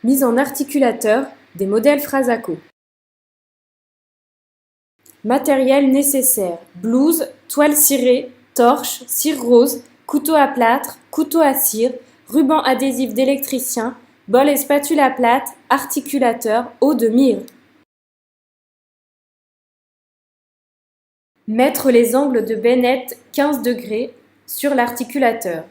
Mise en articulateur des modèles Frasaco. Matériel nécessaire: blouse, toile cirée, torche, cire rose, couteau à plâtre, couteau à cire, ruban adhésif d'électricien, bol et spatule à plâtre, articulateur, eau de myrrhe. Mettre les angles de Bennett 15 degrés sur l'articulateur.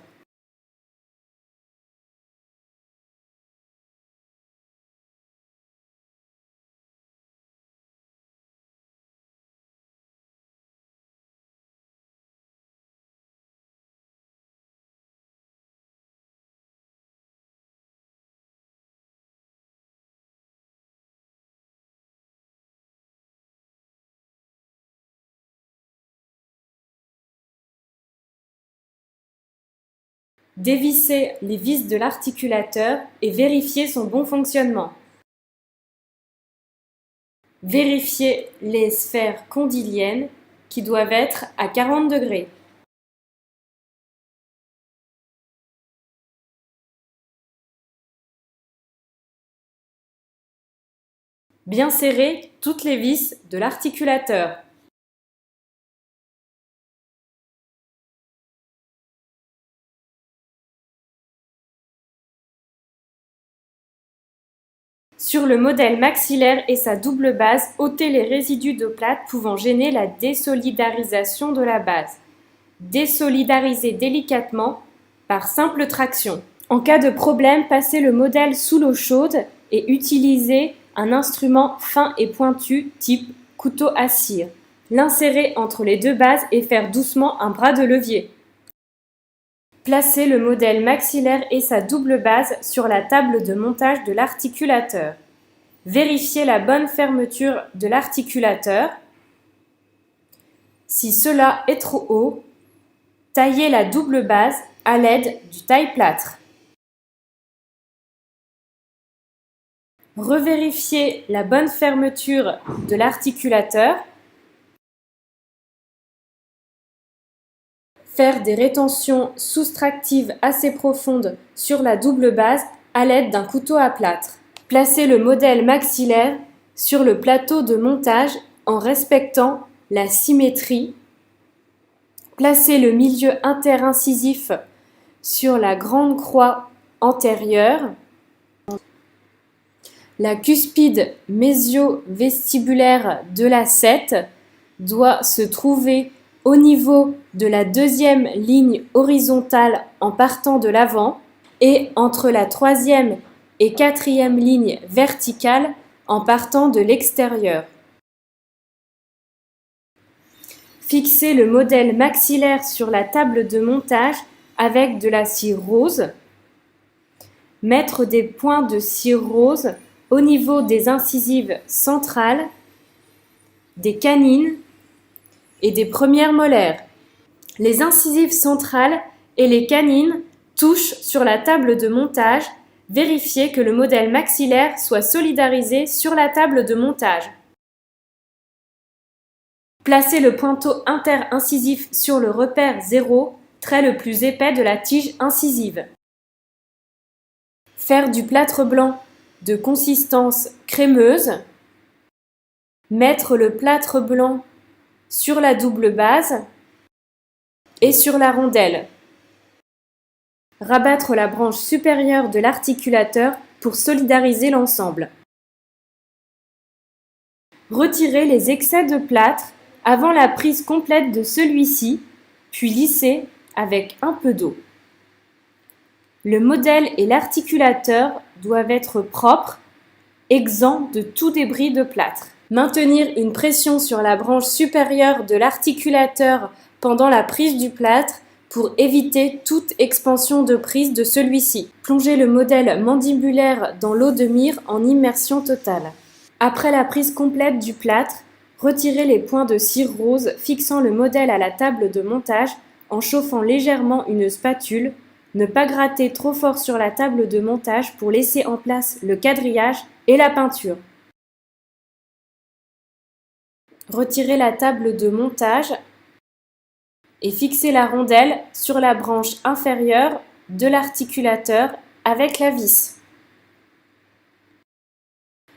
Dévisser les vis de l'articulateur et vérifier son bon fonctionnement. Vérifier les sphères condyliennes qui doivent être à 40 degrés. Bien serrer toutes les vis de l'articulateur. Sur le modèle maxillaire et sa double base, ôtez les résidus de plâtre pouvant gêner la désolidarisation de la base. Désolidarisez délicatement par simple traction. En cas de problème, passez le modèle sous l'eau chaude et utilisez un instrument fin et pointu type couteau à cire. L'insérer entre les deux bases et faire doucement un bras de levier. Placez le modèle maxillaire et sa double base sur la table de montage de l'articulateur. Vérifiez la bonne fermeture de l'articulateur. Si cela est trop haut, taillez la double base à l'aide du taille-plâtre. Revérifiez la bonne fermeture de l'articulateur. Faire des rétentions soustractives assez profondes sur la double base à l'aide d'un couteau à plâtre. Placez le modèle maxillaire sur le plateau de montage en respectant la symétrie. Placez le milieu interincisif sur la grande croix antérieure. La cuspide mésio-vestibulaire de la 7 doit se trouver au niveau de la deuxième ligne horizontale en partant de l'avant et entre la troisième et quatrième ligne verticale en partant de l'extérieur. Fixez le modèle maxillaire sur la table de montage avec de la cire rose. Mettre des points de cire rose au niveau des incisives centrales, des canines et des premières molaires. Les incisives centrales et les canines touchent sur la table de montage. Vérifiez que le modèle maxillaire soit solidarisé sur la table de montage. Placez le pointeau interincisif sur le repère 0, trait le plus épais de la tige incisive. Faire du plâtre blanc de consistance crémeuse. Mettre le plâtre blanc sur la double base et sur la rondelle. Rabattre la branche supérieure de l'articulateur pour solidariser l'ensemble. Retirez les excès de plâtre avant la prise complète de celui-ci, puis lisser avec un peu d'eau. Le modèle et l'articulateur doivent être propres, exempts de tout débris de plâtre. Maintenir une pression sur la branche supérieure de l'articulateur pendant la prise du plâtre pour éviter toute expansion de prise de celui-ci. Plongez le modèle mandibulaire dans l'eau de myrrhe en immersion totale. Après la prise complète du plâtre, retirez les points de cire rose fixant le modèle à la table de montage en chauffant légèrement une spatule. Ne pas gratter trop fort sur la table de montage pour laisser en place le quadrillage et la peinture. Retirez la table de montage et fixez la rondelle sur la branche inférieure de l'articulateur avec la vis.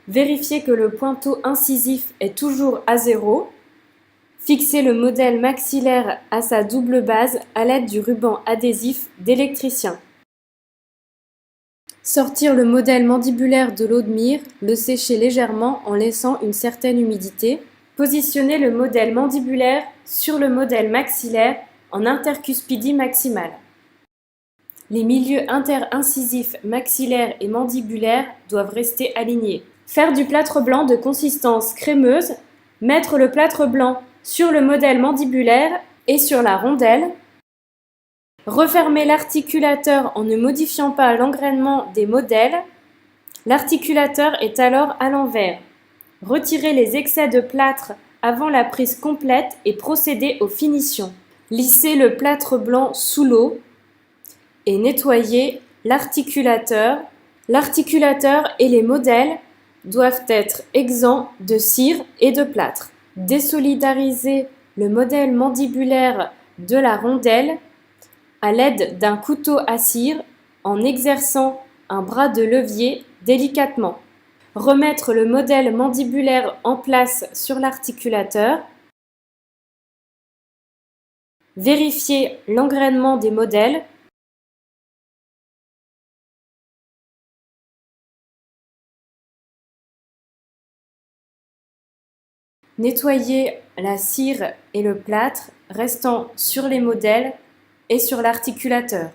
Vérifier que le pointeau incisif est toujours à 0. Fixer le modèle maxillaire à sa double base à l'aide du ruban adhésif d'électricien. Sortir le modèle mandibulaire de l'eau de mire, le sécher légèrement en laissant une certaine humidité. Positionner le modèle mandibulaire sur le modèle maxillaire en intercuspidie maximale. Les milieux interincisifs maxillaires et mandibulaires doivent rester alignés. Faire du plâtre blanc de consistance crémeuse, mettre le plâtre blanc sur le modèle mandibulaire et sur la rondelle. Refermer l'articulateur en ne modifiant pas l'engrainement des modèles. L'articulateur est alors à l'envers. Retirer les excès de plâtre avant la prise complète et procéder aux finitions. Lisser le plâtre blanc sous l'eau et nettoyer l'articulateur. L'articulateur et les modèles doivent être exempts de cire et de plâtre. Désolidariser le modèle mandibulaire de la rondelle à l'aide d'un couteau à cire en exerçant un bras de levier délicatement. Remettre le modèle mandibulaire en place sur l'articulateur. Vérifier l'engrainement des modèles. Nettoyer la cire et le plâtre restant sur les modèles et sur l'articulateur.